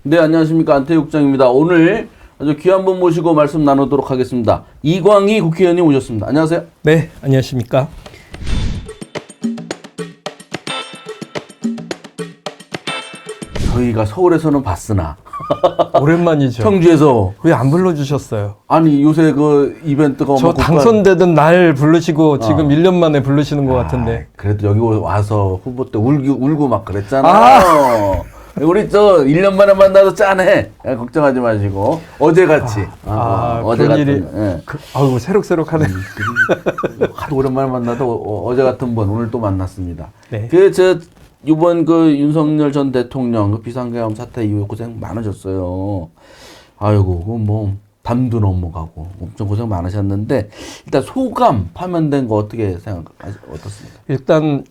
네, 안녕하십니까. 안태욱 국장입니다. 오늘 아주 귀한 분 모시고 말씀 나누도록 하겠습니다. 이광희 국회의원님 오셨습니다. 안녕하세요. 네, 안녕하십니까. 저희가 서울에서는 봤으나 오랜만이죠. 청주에서 왜 안 불러주셨어요? 아니 요새 그 이벤트가 저 당선되던 날 부르시고 지금 1년 만에 부르시는 것 같은데. 그래도 여기 와서 후보 때 울고 막 그랬잖아요. 우리 저 1년 만에 만나도 짠해. 걱정하지 마시고 어제같이 어제 그런 같은 일이 아유 새록새록하네. 하도 오랜만에 만나도 어제 같은 분 오늘 또 만났습니다. 네. 이번 그 윤석열 전 대통령 그 비상계엄 사태 이후에 고생 많으셨어요. 아이고, 그 뭐 담도 넘어가고 엄청 고생 많으셨는데 일단 소감 파면된 거 어떻게 어떻습니까? 일단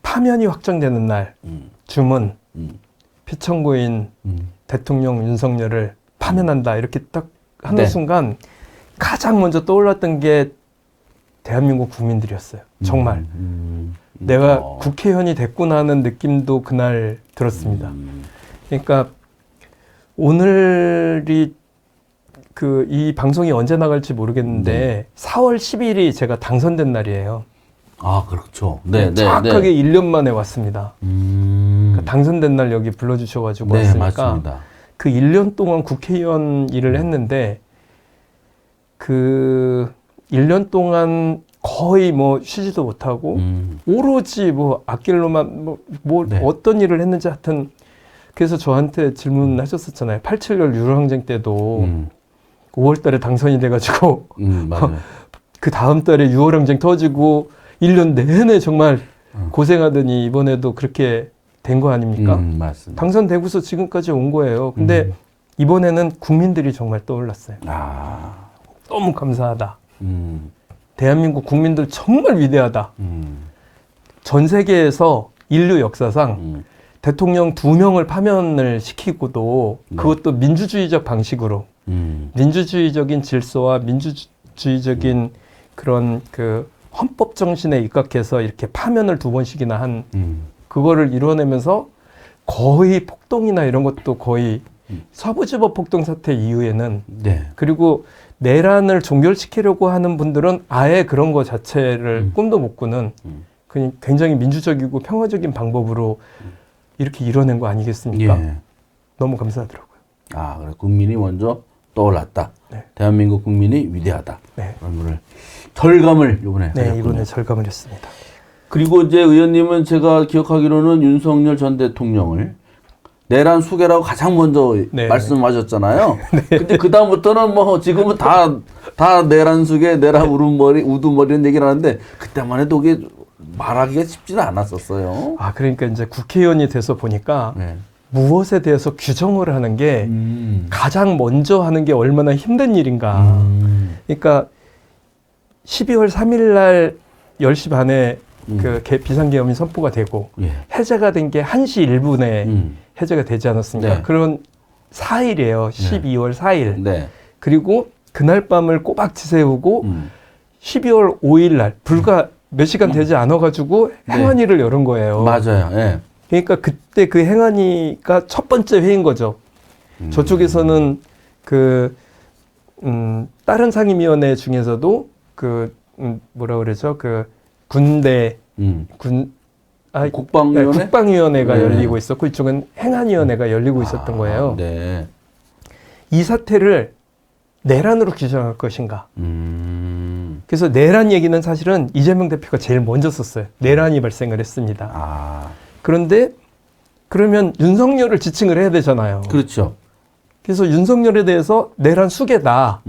파면이 확정되는 날 주문 피청구인 대통령 윤석열을 파면한다 이렇게 딱 하는 순간 가장 먼저 떠올랐던 게 대한민국 국민들이었어요. 정말. 내가 국회의원이 됐구나 하는 느낌도 그날 들었습니다. 그러니까 오늘이 이 방송이 언제 나갈지 모르겠는데 4월 10일이 제가 당선된 날이에요. 아, 그렇죠. 네, 정확하게 1년 만에 왔습니다. 그러니까 당선된 날 여기 불러주셔가지고 왔으니까 맞습니다. 그 1년 동안 국회의원 일을 했는데 그 1년 동안 거의 뭐 쉬지도 못하고 오로지 뭐 앞길로만 어떤 일을 했는지 하여튼 그래서 저한테 질문하셨었잖아요. 87년 유로항쟁 때도 5월 달에 당선이 돼가지고 그 다음 달에 6월항쟁 터지고 1년 내내 정말 고생하더니 이번에도 그렇게 된 거 아닙니까? 맞습니다. 당선되고서 지금까지 온 거예요. 근데 이번에는 국민들이 정말 떠올랐어요. 너무 감사하다. 대한민국 국민들 정말 위대하다. 전 세계에서 인류 역사상 대통령 2명을 파면을 시키고도 그것도 민주주의적 방식으로 민주주의적인 질서와 민주주의적인 그런 그 헌법 정신에 입각해서 이렇게 파면을 2번씩이나 한 그거를 이뤄내면서 거의 폭동이나 이런 것도 거의 서부지법 폭동 사태 이후에는 그리고 내란을 종결시키려고 하는 분들은 아예 그런 거 자체를 꿈도 못 꾸는 그냥 굉장히 민주적이고 평화적인 방법으로 이렇게 이뤄낸 거 아니겠습니까? 너무 감사하더라고요. 그래 국민이 먼저 떠올랐다. 대한민국 국민이 위대하다. 오늘 절감을 이번에 절감을 했습니다. 그리고 이제 의원님은 제가 기억하기로는 윤석열 전 대통령을 내란 수괴라고 가장 먼저 말씀하셨잖아요. 근데 그 다음부터는 뭐 지금은 다 내란 수괴, 내란 우두머리는 얘기를 하는데 그때만 해도 그게 말하기가 쉽지는 않았었어요. 그러니까 이제 국회의원이 돼서 보니까 무엇에 대해서 규정을 하는 게 가장 먼저 하는 게 얼마나 힘든 일인가. 그러니까 12월 3일 날 10시 반에 비상계엄이 선포가 되고 해제가 된 게 1시 1분에 해제가 되지 않았습니까? 그런 4일이에요. 12월 4일. 그리고 그날 밤을 꼬박 지새우고 12월 5일 날 불과 몇 시간 되지 않아가지고 행안위를 열은 거예요. 맞아요. 그러니까 그때 그 행안위가 첫 번째 회의인 거죠. 저쪽에서는 다른 상임위원회 중에서도 뭐라 그러죠? 군대 국방위원회? 국방위원회가 열리고 있었고 이쪽은 행안위원회가 열리고 있었던 거예요. 이 사태를 내란으로 규정할 것인가? 그래서 내란 얘기는 사실은 이재명 대표가 제일 먼저 썼어요. 내란이 발생을 했습니다. 그런데 그러면 윤석열을 지칭을 해야 되잖아요. 그렇죠. 그래서 윤석열에 대해서 내란 수괴다.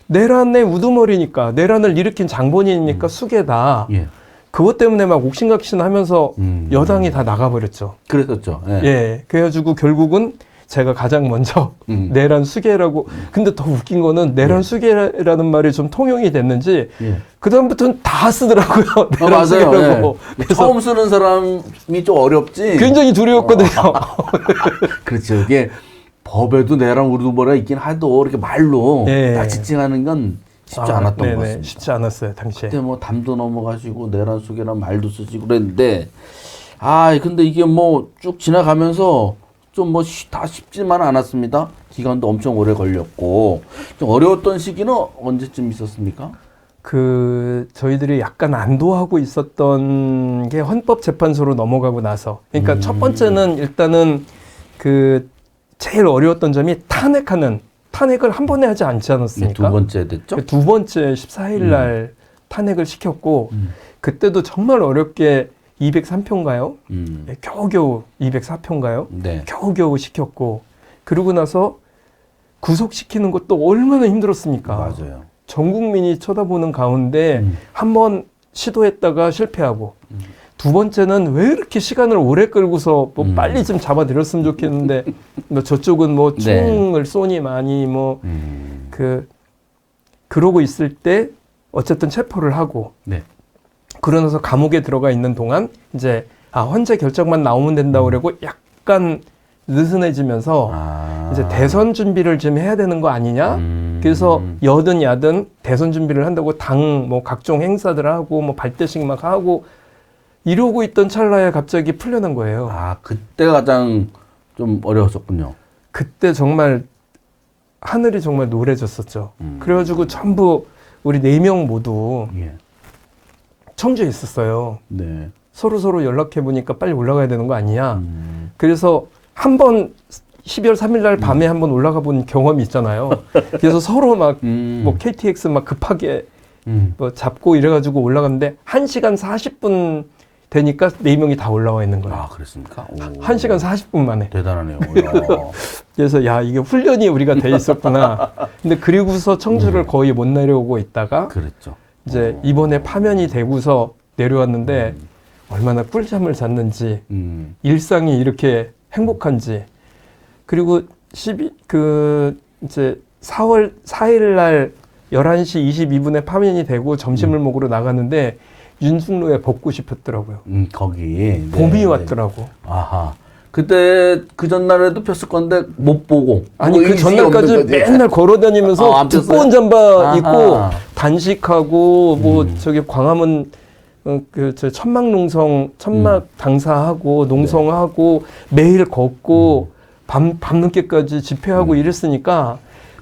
내란의 우두머리니까 내란을 일으킨 장본인이니까 수괴다. 그것 때문에 막 옥신각신하면서 여당이 다 나가버렸죠. 그랬었죠. 그래가지고 결국은 제가 가장 먼저 내란 수괴라고. 근데 더 웃긴 거는 내란 수괴라는 말이 좀 통용이 됐는지 그 다음부터는 다 쓰더라고요. 내란 수괴라고. 처음 쓰는 사람이 좀 어렵지. 굉장히 두려웠거든요. 그렇죠. 이게 법에도 내란 우두머리가 있긴 하도 이렇게 말로 다 지칭하는 건 쉽지 않았던 것 같습니다. 쉽지 않았어요 당시에. 그때 뭐 담도 넘어가시고 내란 수괴란 말도 쓰시고 그랬는데 근데 이게 뭐 쭉 지나가면서 좀 뭐 다 쉽지만 않았습니다. 기간도 엄청 오래 걸렸고 좀 어려웠던 시기는 언제쯤 있었습니까? 저희들이 약간 안도하고 있었던 게 헌법재판소로 넘어가고 나서. 그러니까 첫 번째는 일단은 제일 어려웠던 점이 탄핵을 한 번에 하지 않지 않았습니까? 두 번째 됐죠? 두 번째 14일 날 탄핵을 시켰고, 그때도 정말 어렵게 203표인가요? 겨우겨우 204표인가요? 네. 겨우겨우 시켰고, 그러고 나서 구속시키는 것도 얼마나 힘들었습니까? 맞아요. 전 국민이 쳐다보는 가운데 한 번 시도했다가 실패하고, 두 번째는 왜 이렇게 시간을 오래 끌고서 뭐 빨리 좀 잡아들였으면 좋겠는데, 뭐 저쪽은 뭐 총을 쏘니 많이 그러고 있을 때 어쨌든 체포를 하고, 그러면서 감옥에 들어가 있는 동안 이제 헌재 결정만 나오면 된다고 그러고 약간 느슨해지면서 이제 대선 준비를 좀 해야 되는 거 아니냐? 그래서 여든 야든 대선 준비를 한다고 당 뭐 각종 행사들 하고 뭐 발대식 막 하고 이러고 있던 찰나에 갑자기 풀려난 거예요. 그때 가장 좀 어려웠었군요. 그때 정말 하늘이 정말 노래졌었죠. 그래가지고 전부 우리 4명 모두 청주에 있었어요. 네. 서로 연락해 보니까 빨리 올라가야 되는 거 아니냐. 그래서 한 번 12월 3일 날 밤에 한번 올라가 본 경험이 있잖아요. 그래서 서로 막 뭐 KTX 막 급하게 뭐 잡고 이래가지고 올라갔는데 1시간 40분 되니까 4명이 다 올라와 있는 거예요. 그랬습니까? 1시간 40분 만에. 대단하네요. 그래서 이게 훈련이 우리가 돼 있었구나. 근데 그리고서 청주를 거의 못 내려오고 있다가 그랬죠. 이제 이번에 파면이 되고서 내려왔는데 얼마나 꿀잠을 잤는지 일상이 이렇게 행복한지. 그리고 이제 4월 4일 날 11시 22분에 파면이 되고 점심을 먹으러 나갔는데 윤중로에 벚꽃이 폈더라고요. 거기. 봄이 왔더라고. 그때 그 전날에도 폈을 건데 못 보고. 아니 그 전날까지 맨날 걸어다니면서 두꺼운 잠바 입고 단식하고 뭐 저기 광화문 저 천막 당사하고 농성하고 매일 걷고 밤늦게까지 집회하고 이랬으니까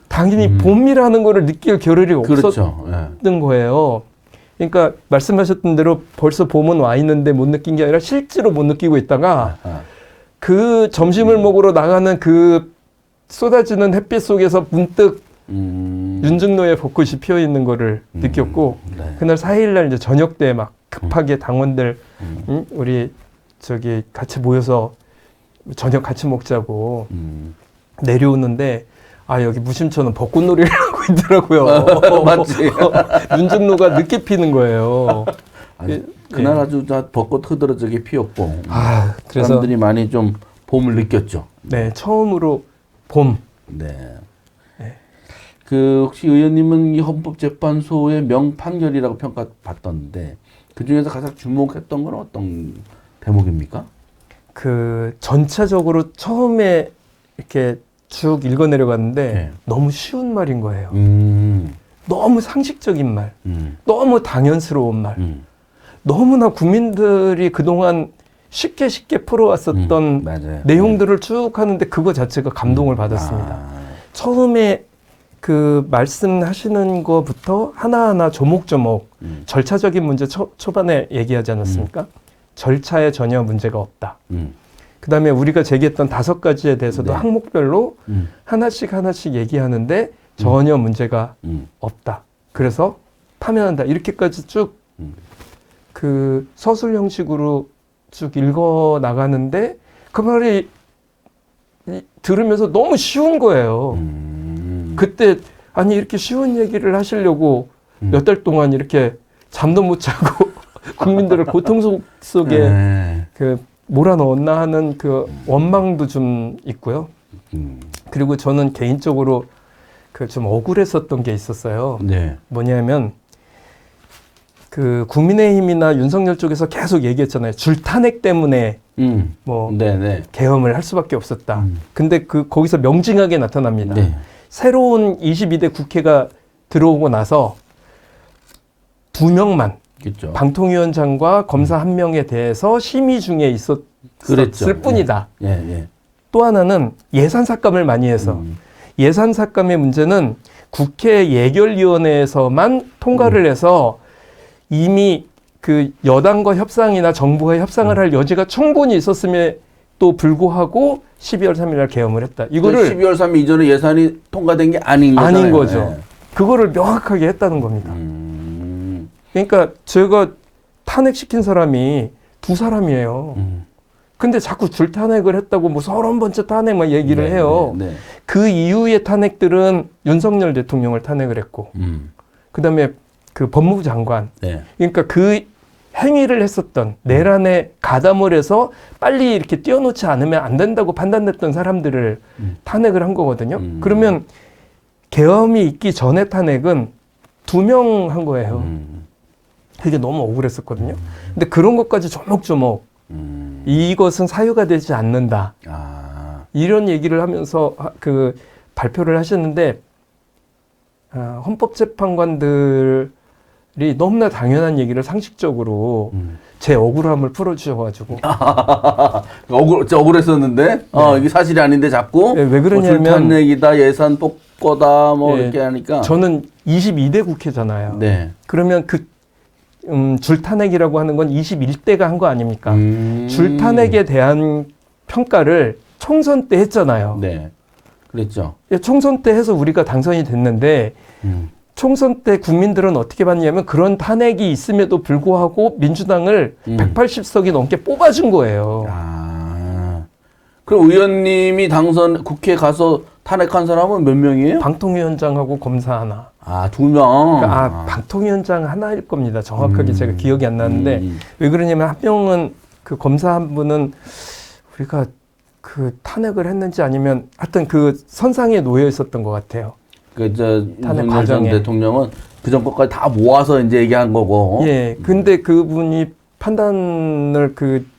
당연히 봄이라는 거를 느낄 겨를이 없었던 거예요. 그러니까 말씀하셨던 대로 벌써 봄은 와 있는데 못 느낀 게 아니라 실제로 못 느끼고 있다가 그 점심을 먹으러 나가는 그 쏟아지는 햇빛 속에서 문득 윤중로에 벚꽃이 피어 있는 거를 느꼈고 그날 4일날 이제 저녁 때 막 급하게 당원들 우리 저기 같이 모여서 저녁 같이 먹자고 내려오는데 여기 무심초는 벚꽃놀이를 하고 있더라고요. 맞지. 윤중로가 늦게 피는 거예요. 그날 아주 벚꽃 흐드러지게 피었고 그래서 사람들이 많이 좀 봄을 느꼈죠. 네, 처음으로 봄. 네. 혹시 의원님은 이 헌법재판소의 명판결이라고 평가받던데 그 중에서 가장 주목했던 건 어떤 대목입니까? 전체적으로 처음에 이렇게 쭉 읽어 내려갔는데 너무 쉬운 말인 거예요. 너무 상식적인 말, 너무 당연스러운 말, 너무나 국민들이 그동안 쉽게 풀어왔었던 내용들을 쭉 하는데 그거 자체가 감동을 받았습니다. 처음에 말씀하시는 거부터 하나하나 조목조목 절차적인 문제 초반에 얘기하지 않았습니까? 절차에 전혀 문제가 없다. 그 다음에 우리가 제기했던 5가지에 대해서도 항목별로 하나씩 얘기하는데 전혀 문제가 없다. 그래서 파면한다. 이렇게까지 쭉 서술 형식으로 쭉 읽어 나가는데 그 말이 들으면서 너무 쉬운 거예요. 그때 이렇게 쉬운 얘기를 하시려고 몇 달 동안 이렇게 잠도 못 자고 국민들을 고통 속에 몰아넣었나 하는 원망도 좀 있고요. 그리고 저는 개인적으로 좀 억울했었던 게 있었어요. 뭐냐면 국민의힘이나 윤석열 쪽에서 계속 얘기했잖아요. 줄탄핵 때문에 계엄을 할 수밖에 없었다. 근데 거기서 명징하게 나타납니다. 새로운 22대 국회가 들어오고 나서 2명만 그렇죠. 방통위원장과 검사 한 명에 대해서 심의 중에 있었을 그랬죠. 뿐이다. 예, 예. 또 하나는 예산 삭감을 많이 해서 예산 삭감의 문제는 국회 예결위원회에서만 통과를 해서 이미 그 여당과 협상이나 정부와 협상을 할 여지가 충분히 있었음에도 불구하고 12월 3일 날 계엄을 했다. 이거를 12월 3일 이전에 예산이 통과된 게 아닌 거잖아요. 아닌 거죠. 예. 그거를 명확하게 했다는 겁니다. 그러니까 제가 탄핵시킨 사람이 두 사람이에요. 근데 자꾸 줄탄핵을 했다고 뭐 30번째 탄핵 막 얘기를 해요. 네. 그 이후의 탄핵들은 윤석열 대통령을 탄핵을 했고 그다음에 그 법무부 장관 네. 그러니까 그 행위를 했었던 내란에 가담을 해서 빨리 이렇게 띄워놓지 않으면 안 된다고 판단했던 사람들을 탄핵을 한 거거든요. 그러면 계엄이 있기 전에 탄핵은 2명 한 거예요. 그게 너무 억울했었거든요. 근데 그런 것까지 조목조목 이것은 사유가 되지 않는다. 이런 얘기를 하면서 그 발표를 하셨는데 헌법재판관들이 너무나 당연한 얘기를 상식적으로 제 억울함을 풀어주셔가지고 억울했었는데 이게 사실이 아닌데 자꾸 네, 왜 그러냐면 탄핵이다 예산 뽑거다 뭐 이렇게 하니까 저는 22대 국회잖아요. 네. 그러면 그 줄탄핵이라고 하는 건 21대가 한 거 아닙니까? 줄탄핵에 대한 평가를 총선 때 했잖아요. 네. 그랬죠. 총선 때 해서 우리가 당선이 됐는데 총선 때 국민들은 어떻게 봤냐면 그런 탄핵이 있음에도 불구하고 민주당을 180석이 넘게 뽑아준 거예요. 그럼 의원님이 국회에 가서 탄핵한 사람은 몇 명이에요? 방통위원장하고 검사 하나. 2명. 그러니까 방통위원장 하나일 겁니다. 정확하게 제가 기억이 안 나는데 왜 그러냐면 한 명은 그 검사 한 분은 우리가 그 탄핵을 했는지 아니면 하여튼 그 선상에 놓여 있었던 것 같아요. 윤석열 전 대통령은 그전 것까지 다 모아서 이제 얘기한 거고. 예. 근데 그분이 판단을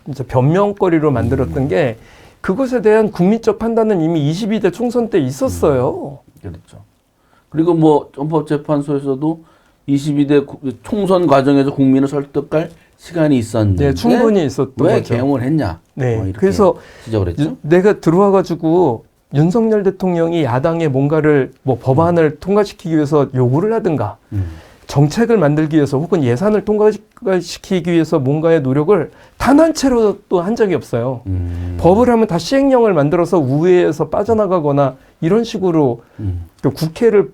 이제 변명거리로 만들었던 게 그것에 대한 국민적 판단은 이미 22대 총선 때 있었어요. 그렇죠. 그리고 뭐 헌법재판소에서도 22대 총선 과정에서 국민을 설득할 시간이 있었는데 네, 충분히 있었던 왜 거죠. 개엄을 했냐? 네. 이렇게 그래서 지적을 했죠. 내가 들어와가지고 윤석열 대통령이 야당에 뭔가를 뭐 법안을 통과시키기 위해서 요구를 하든가 정책을 만들기 위해서 혹은 예산을 통과시키기 위해서 뭔가의 노력을 단 한 채로 또 한 적이 없어요. 법을 하면 다 시행령을 만들어서 우회해서 빠져나가거나 이런 식으로 그 국회를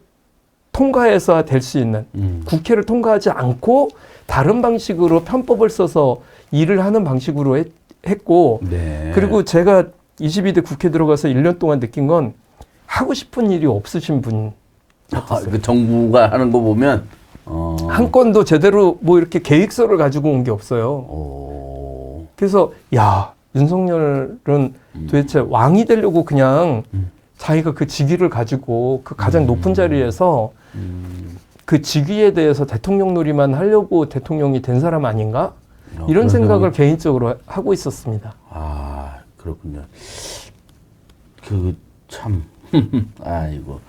통과해서 될 수 있는 국회를 통과하지 않고 다른 방식으로 편법을 써서 일을 하는 방식으로 했고 네. 그리고 제가 22대 국회 들어가서 1년 동안 느낀 건 하고 싶은 일이 없으신 분 같았어요. 그 정부가 하는 거 보면 한 건도 제대로 뭐 이렇게 계획서를 가지고 온 게 없어요. 그래서 야 윤석열은 도대체 왕이 되려고 그냥 자기가 그 직위를 가지고 그 가장 높은 자리에서 그 직위에 대해서 대통령 놀이만 하려고 대통령이 된 사람 아닌가? 이런 생각을 개인적으로 하고 있었습니다. 그렇군요. 참 아이고.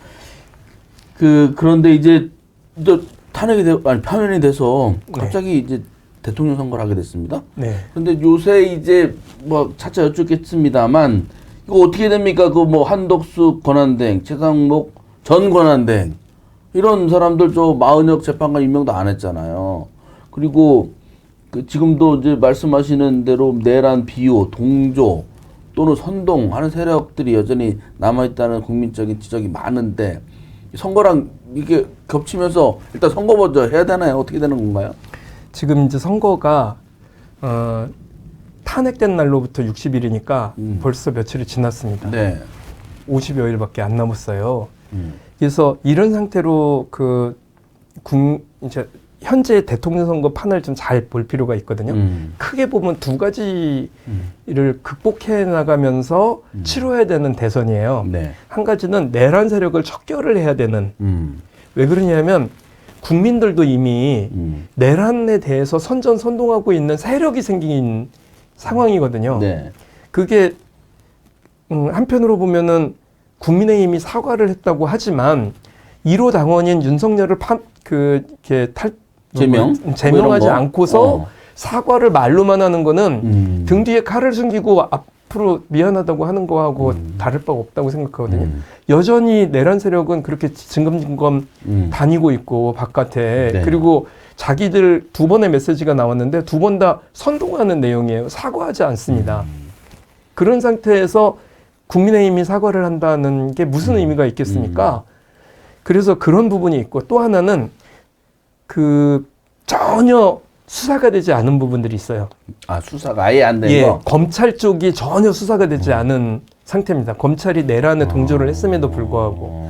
그런데 이제 파면이 돼서 갑자기 이제 대통령 선거를 하게 됐습니다. 네. 근데 요새 이제 뭐 차차 여쭙겠습니다만 이거 어떻게 됩니까? 그 뭐 한덕수 권한대행, 최상목 전 권한대행 이런 사람들 마은혁 재판관 임명도 안 했잖아요. 그리고 지금도 이제 말씀하시는 대로 내란 비호, 동조 또는 선동하는 세력들이 여전히 남아있다는 국민적인 지적이 많은데 선거랑 이게 겹치면서 일단 선거 먼저 해야 되나요? 어떻게 되는 건가요? 지금 이제 선거가 탄핵된 날로부터 60일이니까 벌써 며칠이 지났습니다. 네. 50여일밖에 안 남았어요. 그래서 이런 상태로 이제 현재 대통령 선거 판을 좀 잘 볼 필요가 있거든요. 크게 보면 두 가지를 극복해 나가면서 치러야 되는 대선이에요. 네. 한 가지는 내란 세력을 척결을 해야 되는. 왜 그러냐면 국민들도 이미 내란에 대해서 선전선동하고 있는 세력이 생긴 상황이거든요. 네. 그게 한편으로 보면은 국민의힘이 사과를 했다고 하지만 1호 당원인 윤석열을 제명하지 않고서 사과를 말로만 하는 거는 등 뒤에 칼을 숨기고 앞으로 미안하다고 하는 거하고 다를 바가 없다고 생각하거든요. 여전히 내란 세력은 그렇게 징검징검 다니고 있고 바깥에 네. 그리고 자기들 2번의 메시지가 나왔는데 2번 다 선동하는 내용이에요. 사과하지 않습니다. 그런 상태에서 국민의힘이 사과를 한다는 게 무슨 의미가 있겠습니까? 그래서 그런 부분이 있고 또 하나는 전혀 수사가 되지 않은 부분들이 있어요. 아, 수사가 아예 안 된 거? 검찰 쪽이 전혀 수사가 되지 않은 상태입니다. 검찰이 내란에 동조를 했음에도 불구하고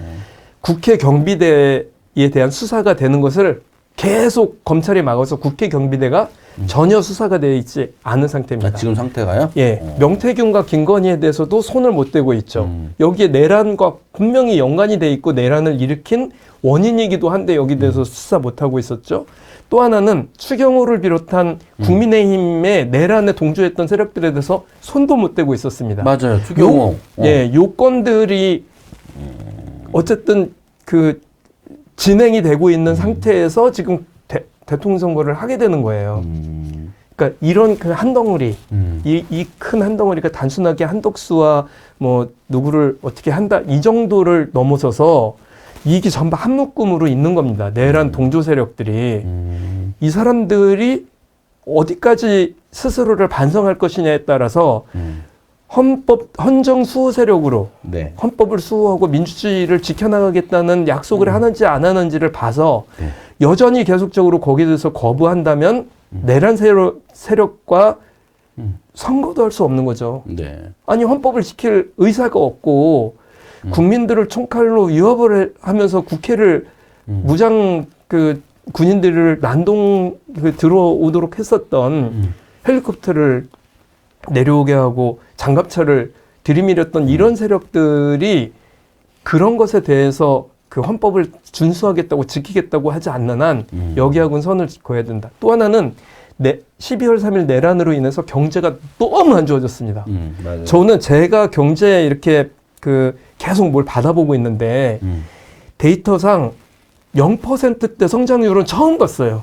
국회 경비대에 대한 수사가 되는 것을 계속 검찰이 막아서 국회 경비대가 전혀 수사가 되어 있지 않은 상태입니다. 지금 상태가요? 예. 명태균과 김건희에 대해서도 손을 못 대고 있죠. 여기에 내란과 분명히 연관이 돼 있고 내란을 일으킨 원인이기도 한데 여기 대해서 수사 못 하고 있었죠. 또 하나는 추경호를 비롯한 국민의힘의 내란에 동조했던 세력들에 대해서 손도 못 대고 있었습니다. 맞아요. 추경호. 예, 요건들이 어쨌든 진행이 되고 있는 상태에서 지금 대통령 선거를 하게 되는 거예요. 그러니까 이런 한 덩어리, 이 큰 한 덩어리가 단순하게 한덕수와 뭐 누구를 어떻게 한다 이 정도를 넘어서서 이게 전부 한 묶음으로 있는 겁니다. 내란 동조 세력들이. 이 사람들이 어디까지 스스로를 반성할 것이냐에 따라서 헌정 수호 세력으로 네. 헌법을 수호하고 민주주의를 지켜나가겠다는 약속을 하는지 안 하는지를 봐서 네. 여전히 계속적으로 거기에 대해서 거부한다면 내란 세력과 선거도 할 수 없는 거죠. 네. 아니 헌법을 지킬 의사가 없고 국민들을 총칼로 위협을 하면서 국회를 무장 군인들을 난동 들어오도록 했었던 헬리콥터를 내려오게 하고 장갑차를 들이밀었던 이런 세력들이 그런 것에 대해서 헌법을 준수하겠다고 지키겠다고 하지 않는 한 여기하고는 선을 그어야 된다. 또 하나는 12월 3일 내란으로 인해서 경제가 너무 안 좋아졌습니다. 맞아요. 저는 제가 경제에 이렇게 계속 뭘 받아보고 있는데 데이터상 0%대 성장률은 처음 봤어요.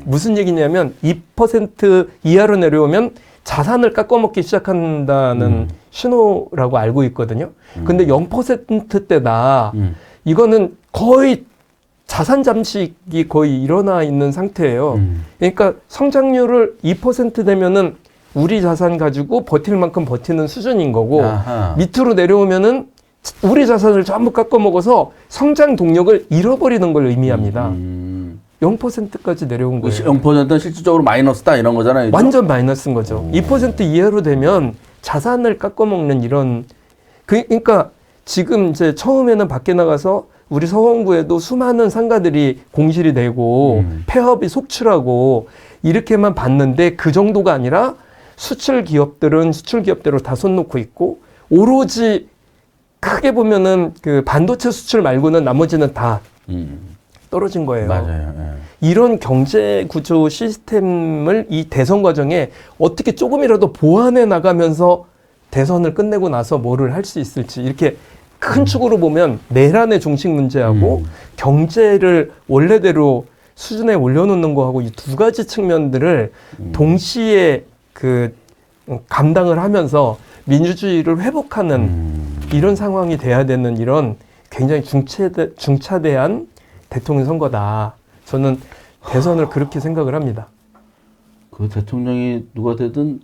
무슨 얘기냐면 2% 이하로 내려오면 자산을 깎아먹기 시작한다는 신호라고 알고 있거든요. 근데 0%대다 이거는 거의 자산 잠식이 거의 일어나 있는 상태예요. 그러니까 성장률을 2% 되면은 우리 자산 가지고 버틸 만큼 버티는 수준인 거고 아하. 밑으로 내려오면은 우리 자산을 전부 깎아먹어서 성장 동력을 잃어버리는 걸 의미합니다. 0%까지 내려온 거예요. 0%는 실질적으로 마이너스다 이런 거잖아요. 그죠? 완전 마이너스인 거죠. 2% 이하로 되면 자산을 깎아먹는 이런 그러니까 지금 이제 처음에는 밖에 나가서 우리 서원구에도 수많은 상가들이 공실이 되고 폐업이 속출하고 이렇게만 봤는데 그 정도가 아니라 수출 기업들은 수출 기업대로 다 손 놓고 있고 오로지 크게 보면은 반도체 수출 말고는 나머지는 다 떨어진 거예요. 맞아요. 네. 이런 경제 구조 시스템을 이 대선 과정에 어떻게 조금이라도 보완해 나가면서 대선을 끝내고 나서 뭐를 할 수 있을지 이렇게 큰 축으로 보면 내란의 중식 문제하고 경제를 원래대로 수준에 올려놓는 거하고 이 두 가지 측면들을 동시에 감당을 하면서 민주주의를 회복하는 이런 상황이 돼야 되는 이런 굉장히 중차대한 대통령 선거다. 저는 대선을 그렇게 생각을 합니다. 대통령이 누가 되든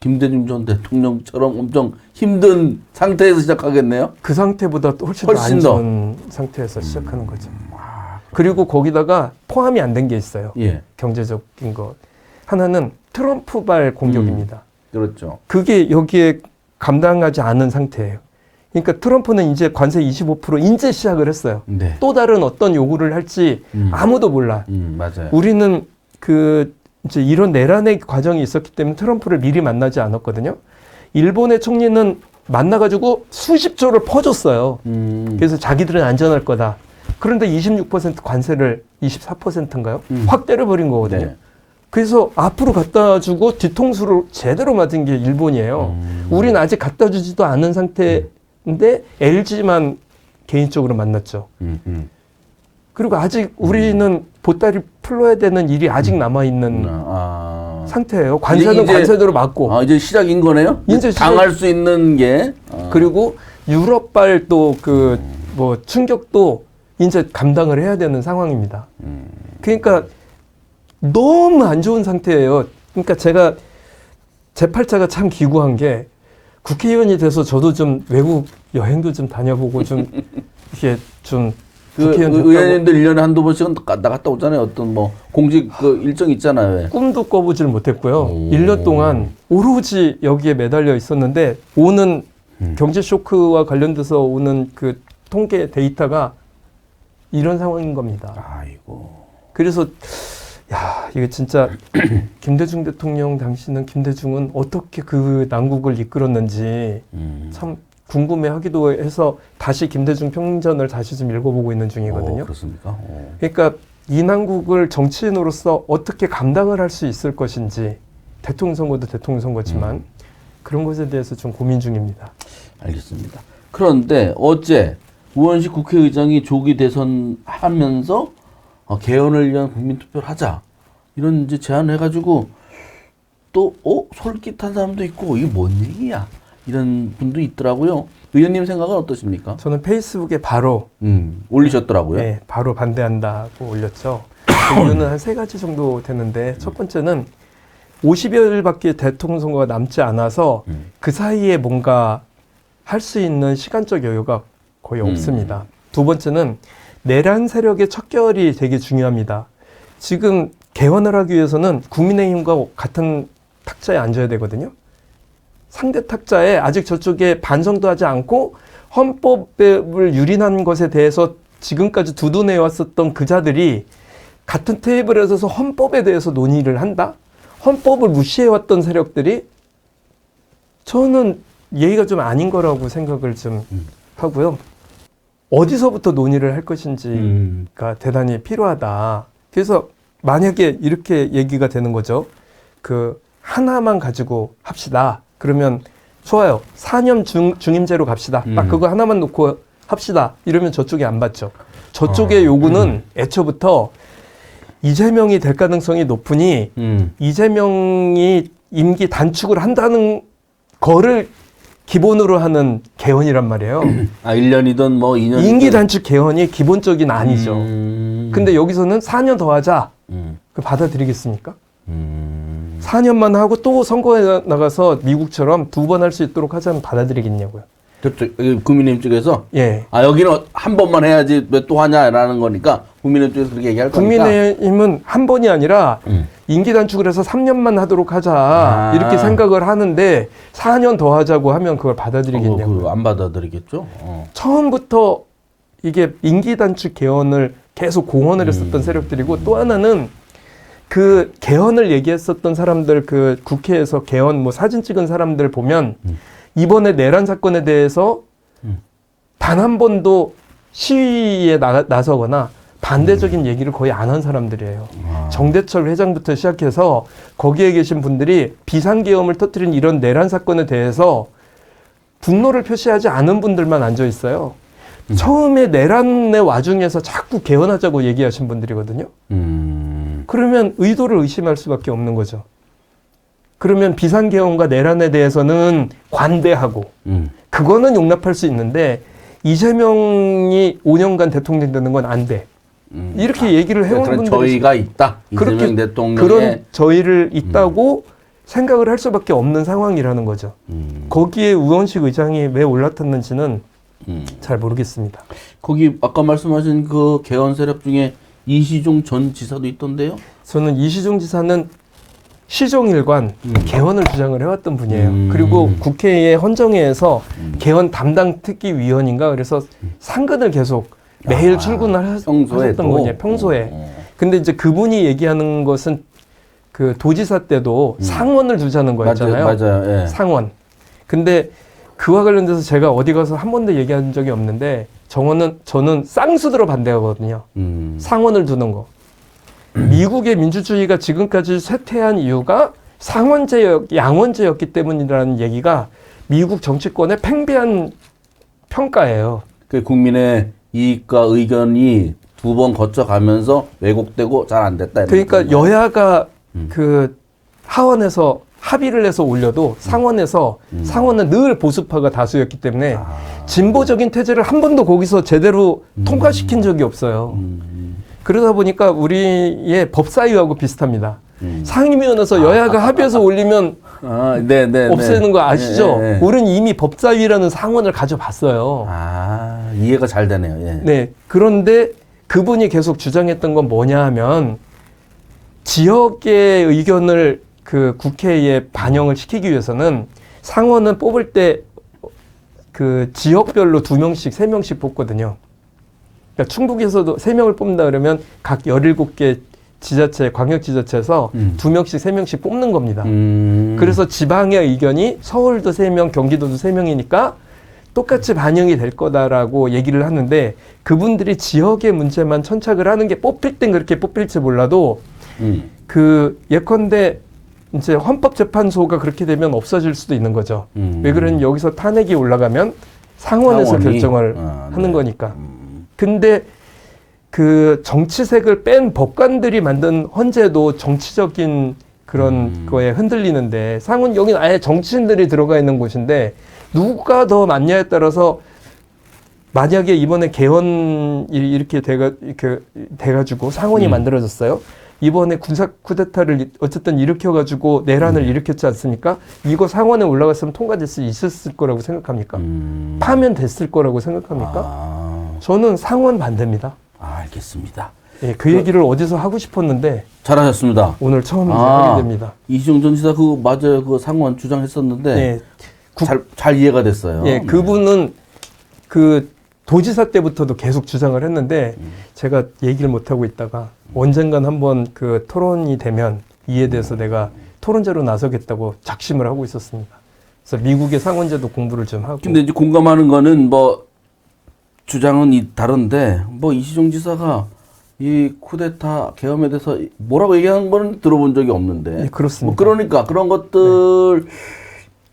김대중 전 대통령처럼 엄청 힘든 상태에서 시작하겠네요? 그 상태보다 훨씬 더 안 좋은 상태에서 시작하는 거죠. 그리고 거기다가 포함이 안 된 게 있어요. 예. 경제적인 거. 하나는 트럼프발 공격입니다. 그렇죠. 그게 여기에 감당하지 않은 상태예요. 그러니까 트럼프는 이제 관세 25% 이제 시작을 했어요. 네. 또 다른 어떤 요구를 할지 아무도 몰라. 맞아요. 우리는 이제 이런 내란의 과정이 있었기 때문에 트럼프를 미리 만나지 않았거든요. 일본의 총리는 만나가지고 수십 조를 퍼줬어요. 그래서 자기들은 안전할 거다. 그런데 26% 관세를 24%인가요? 확 때려버린 거거든요. 네. 그래서 앞으로 갖다 주고 뒤통수를 제대로 맞은 게 일본이에요. 우리는 아직 갖다 주지도 않은 상태인데 LG만 개인적으로 만났죠. 그리고 아직 우리는 보따리 풀러야 되는 일이 아직 남아있는 상태예요. 관세는 관세대로 맞고. 이제 시작인 거네요? 이제 당할 수 있는 게. 그리고 유럽발 또 뭐 충격도 이제 감당을 해야 되는 상황입니다. 그러니까 너무 안 좋은 상태예요. 그러니까 제가 제 팔자가 참 기구한 게 국회의원이 돼서 저도 좀 외국 여행도 좀 다녀보고 좀 이렇게 좀 의원님들 1년에 한두 번씩은 나갔다 오잖아요. 어떤 뭐 공직 일정 있잖아요. 왜. 꿈도 꿔보질 못했고요. 1년 동안 오로지 여기에 매달려 있었는데 오는 경제 쇼크와 관련돼서 오는 그 통계 데이터가 이런 상황인 겁니다. 아이고. 그래서 야, 이게 진짜 김대중 대통령 당시는 김대중은 어떻게 그 난국을 이끌었는지 참 궁금해하기도 해서 다시 김대중 평전을 다시 좀 읽어보고 있는 중이거든요. 그렇습니까? 그러니까 이 난국을 정치인으로서 어떻게 감당을 할 수 있을 것인지 대통령 선거도 대통령 선거지만 그런 것에 대해서 좀 고민 중입니다. 알겠습니다. 그런데 어제 우원식 국회의장이 조기 대선하면서 개헌을 위한 국민투표를 하자 이런 이제 제안을 해가지고 또 솔깃한 사람도 있고 이게 뭔 얘기야 이런 분도 있더라고요. 의원님 생각은 어떠십니까? 저는 페이스북에 바로 올리셨더라고요. 네, 바로 반대한다고 올렸죠. 그 이유는 한 3가지 정도 되는데 첫 번째는 50여일밖에 대통령 선거가 남지 않아서 그 사이에 뭔가 할 수 있는 시간적 여유가 거의 없습니다. 두 번째는 내란 세력의 척결이 되게 중요합니다. 지금 개헌을 하기 위해서는 국민의힘과 같은 탁자에 앉아야 되거든요. 상대 탁자에 아직 저쪽에 반성도 하지 않고 헌법을 유린한 것에 대해서 지금까지 두둔해왔었던 그 자들이 같은 테이블에 서서 헌법에 대해서 논의를 한다? 헌법을 무시해왔던 세력들이 저는 예의가 좀 아닌 거라고 생각을 좀 하고요. 어디서부터 논의를 할 것인지가 대단히 필요하다. 그래서 만약에 이렇게 얘기가 되는 거죠. 하나만 가지고 합시다. 그러면 좋아요. 4년 중임제로 갑시다. 딱 그거 하나만 놓고 합시다. 이러면 저쪽이 안 받죠. 저쪽의 요구는 애초부터 이재명이 될 가능성이 높으니 이재명이 임기 단축을 한다는 거를 기본으로 하는 개헌이란 말이에요. 1년이든 뭐 2년. 임기 단축 개헌이 기본적인 아니죠. 근데 여기서는 4년 더 하자. 그 받아들이겠습니까? 4년만 하고 또 선거에 나가서 미국처럼 2번 할 수 있도록 하자면 받아들이겠냐고요. 국민의힘 쪽에서? 예. 여기는 한 번만 해야지 왜 또 하냐라는 거니까 국민의힘 쪽에서 그렇게 얘기할 거니까. 국민의힘은 한 번이 아니라 임기 단축을 해서 3년만 하도록 하자 이렇게 생각을 하는데 4년 더 하자고 하면 그걸 받아들이겠냐고요. 안 받아들이겠죠. 처음부터 이게 임기 단축 개헌을 계속 공언을 했었던 세력들이고 또 하나는 그 개헌을 얘기했었던 사람들 그 국회에서 개헌 뭐 사진 찍은 사람들 보면 이번에 내란 사건에 대해서 단 한 번도 시위에 나서거나 반대적인 얘기를 거의 안 한 사람들이에요. 정대철 회장부터 시작해서 거기에 계신 분들이 비상계엄을 터뜨린 이런 내란 사건에 대해서 분노를 표시하지 않은 분들만 앉아 있어요. 처음에 내란의 와중에서 자꾸 개헌하자고 얘기하신 분들이거든요. 그러면 의도를 의심할 수밖에 없는 거죠. 그러면 비상계엄과 내란에 대해서는 관대하고 그거는 용납할 수 있는데 이재명이 5년간 대통령 되는 건 안 돼. 이렇게 얘기를 해온 분들이 저희가 있다. 이재명 대통령의 그런 저희를 있다고 생각을 할 수밖에 없는 상황이라는 거죠. 거기에 우원식 의장이 왜 올라탔는지는 잘 모르겠습니다. 거기 아까 말씀하신 그 개헌 세력 중에 이시종 전 지사도 있던데요? 저는 이시종 지사는 시종일관 개헌을 주장을 해왔던 분이에요. 그리고 국회의 헌정회에서 개헌 담당 특기위원인가 그래서 상근을 계속 매일 출근을 하셨던 분이에요. 평소에. 근데 이제 그분이 얘기하는 것은 그 도지사 때도 상원을 두자는 거였잖아요. 맞아요. 예. 상원. 근데 그와 관련돼서 제가 어디 가서 한 번도 얘기한 적이 없는데 저는 쌍수들어 반대하거든요. 상원을 두는 거. 미국의 민주주의가 지금까지 쇠퇴한 이유가 양원제였기 때문이라는 얘기가 미국 정치권의 팽배한 평가예요. 그 국민의 이익과 의견이 두 번 거쳐가면서 왜곡되고 잘 안 됐다. 그러니까 여야가 그 하원에서 합의를 해서 올려도 상원은 늘 보수파가 다수였기 때문에 진보적인 태제를 한 번도 거기서 제대로 통과시킨 적이 없어요. 그러다 보니까 우리의 법사위하고 비슷합니다. 상임위원회에서 여야가 합의해서 올리면 없애는 거 아시죠? 네. 우리는 이미 법사위라는 상원을 가져봤어요. 이해가 잘 되네요. 예. 네. 그런데 그분이 계속 주장했던 건 뭐냐 하면 지역의 의견을 그 국회에 반영을 시키기 위해서는 상원은 뽑을 때 그 지역별로 2명씩, 3명씩 뽑거든요. 그러니까 충북에서도 3명을 뽑는다 그러면 각 17개 지자체, 광역지자체에서 2명씩, 3명씩 뽑는 겁니다. 그래서 지방의 의견이 서울도 3명, 경기도도 3명이니까 똑같이 반영이 될 거다라고 얘기를 하는데 그분들이 지역의 문제만 천착을 하는 게 뽑힐 땐 그렇게 뽑힐지 몰라도 그 예컨대 이제 헌법재판소가 그렇게 되면 없어질 수도 있는 거죠. 왜 그러냐면 여기서 탄핵이 올라가면 상원에서 결정을 하는 거니까. 근데 그 정치색을 뺀 법관들이 만든 헌재도 정치적인 그런 거에 흔들리는데 상원 여기는 아예 정치인들이 들어가 있는 곳인데 누가 더 맞냐에 따라서 만약에 이번에 개헌이 이렇게 돼가지고 상원이 만들어졌어요. 이번에 군사 쿠데타를 어쨌든 일으켜가지고 내란을 일으켰지 않습니까? 이거 상원에 올라갔으면 통과될 수 있었을 거라고 생각합니까? 파면됐을 거라고 생각합니까? 저는 상원 반대입니다. 알겠습니다. 예, 그 얘기를 어디서 하고 싶었는데 잘하셨습니다. 오늘 처음 이제 하게 됩니다. 이시영 전 지사 그 맞아요. 그 상원 주장했었는데 예, 잘 이해가 됐어요. 예, 그분은 그 도지사 때부터도 계속 주장을 했는데 제가 얘기를 못 하고 있다가 언젠간 한번 그 토론이 되면 이에 대해서 내가 토론자로 나서겠다고 작심을 하고 있었습니다. 그래서 미국의 상원제도 공부를 좀 하고. 근데 이제 공감하는 거는 뭐 주장은 다른데 뭐 이시종 지사가 이 쿠데타 계엄에 대해서 뭐라고 얘기하는 거는 들어본 적이 없는데. 예, 그렇습니다. 뭐 그러니까 그런 것들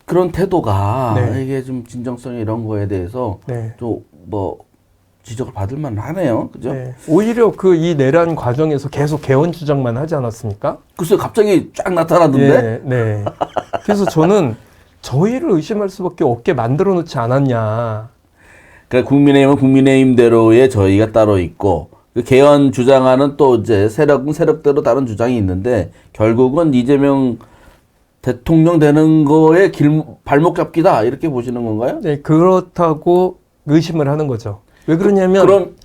그런 태도가 이게 좀 진정성 이런 거에 대해서 좀 뭐 지적을 받을 만하네요. 그죠? 네. 오히려 그 이 내란 과정에서 계속 개헌 주장만 하지 않았습니까? 글쎄 갑자기 쫙 나타나던데. 네. 그래서 저는 저희를 의심할 수밖에 없게 만들어 놓지 않았냐. 그러니까 국민의힘은 국민의힘대로의 저희가 따로 있고 그 개헌 주장하는 또 이제 세력대로 다른 주장이 있는데 결국은 이재명 대통령 되는 거에 발목 잡기다 이렇게 보시는 건가요? 네, 그렇다고 의심을 하는 거죠. 왜 그러냐면